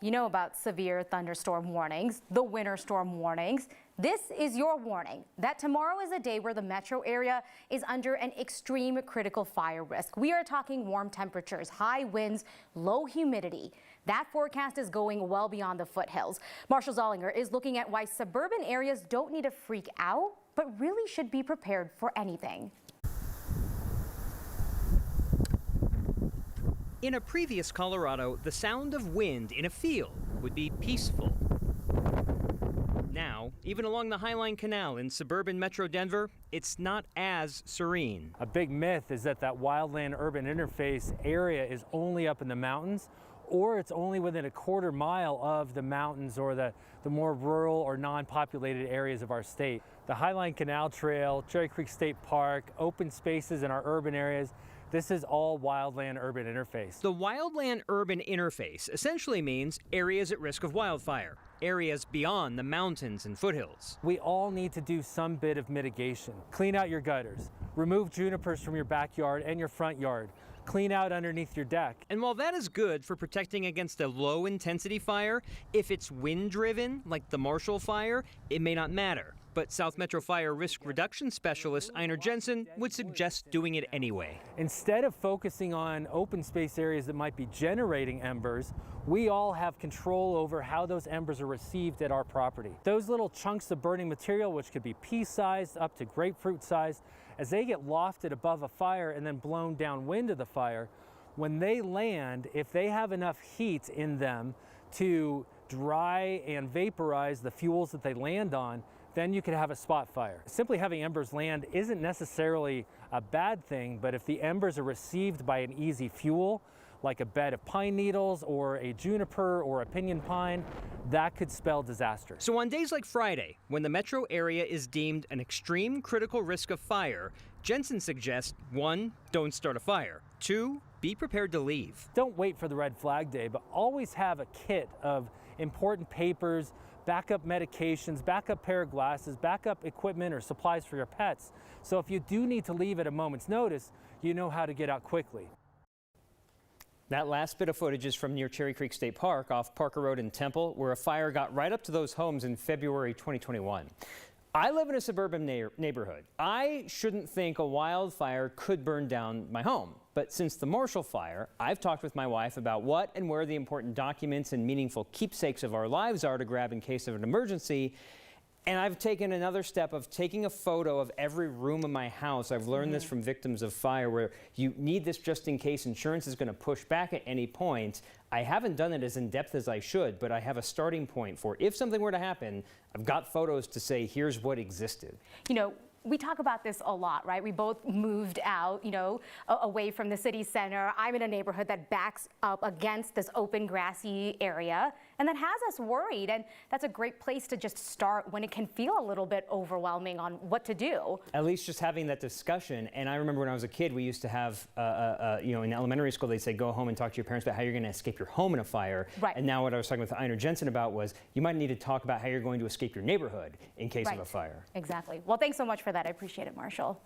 You know about severe thunderstorm warnings, the winter storm warnings. This is your warning that tomorrow is a day where the metro area is under an extreme critical fire risk. We are talking warm temperatures, high winds, low humidity. That forecast is going well beyond the foothills. Marshall Zollinger is looking at why suburban areas don't need to freak out, but really should be prepared for anything. In a previous Colorado, the sound of wind in a field would be peaceful. Now, even along the Highline Canal in suburban Metro Denver, it's not as serene. A big myth is that wildland-urban interface area is only up in the mountains, or it's only within a quarter mile of the mountains or the more rural or non-populated areas of our state. The Highline Canal Trail, Cherry Creek State Park, open spaces in our urban areas, this is all wildland-urban interface. The wildland-urban interface essentially means areas at risk of wildfire, areas beyond the mountains and foothills. We all need to do some bit of mitigation. Clean out your gutters, remove junipers from your backyard and your front yard, clean out underneath your deck. And while that is good for protecting against a low-intensity fire, if it's wind-driven, like the Marshall Fire, it may not matter. But South Metro Fire Risk Reduction Specialist Einar Jensen would suggest doing it anyway. Instead of focusing on open space areas that might be generating embers, we all have control over how those embers are received at our property. Those little chunks of burning material, which could be pea-sized up to grapefruit-sized, as they get lofted above a fire and then blown downwind of the fire, when they land, if they have enough heat in them to dry and vaporize the fuels that they land on, then you could have a spot fire. Simply having embers land isn't necessarily a bad thing, but if the embers are received by an easy fuel, like a bed of pine needles or a juniper or a pinyon pine, that could spell disaster. So on days like Friday, when the metro area is deemed an extreme critical risk of fire, Jensen suggests 1, don't start a fire. 2, be prepared to leave. Don't wait for the red flag day, but always have a kit of important papers, backup medications, backup pair of glasses, backup equipment or supplies for your pets. So if you do need to leave at a moment's notice, you know how to get out quickly. That last bit of footage is from near Cherry Creek State Park off Parker Road in Temple, where a fire got right up to those homes in February 2021. I live in a suburban neighborhood. I shouldn't think a wildfire could burn down my home. But since the Marshall Fire, I've talked with my wife about what and where the important documents and meaningful keepsakes of our lives are to grab in case of an emergency. And I've taken another step of taking a photo of every room in my house. I've learned this from victims of fire, where you need this just in case insurance is going to push back at any point. I haven't done it as in depth as I should, but I have a starting point for if something were to happen, I've got photos to say here's what existed. You know, we talk about this a lot, right? We both moved out, away from the city center. I'm in a neighborhood that backs up against this open grassy area, and that has us worried. And that's a great place to just start when it can feel a little bit overwhelming on what to do. At least just having that discussion. And I remember when I was a kid, we used to have, in elementary school, they'd say, go home and talk to your parents about how you're going to escape your home in a fire. Right. And now what I was talking with Einar Jensen about was you might need to talk about how you're going to escape your neighborhood in case of a fire. Exactly. Well, thanks so much for that. I appreciate it, Marshall.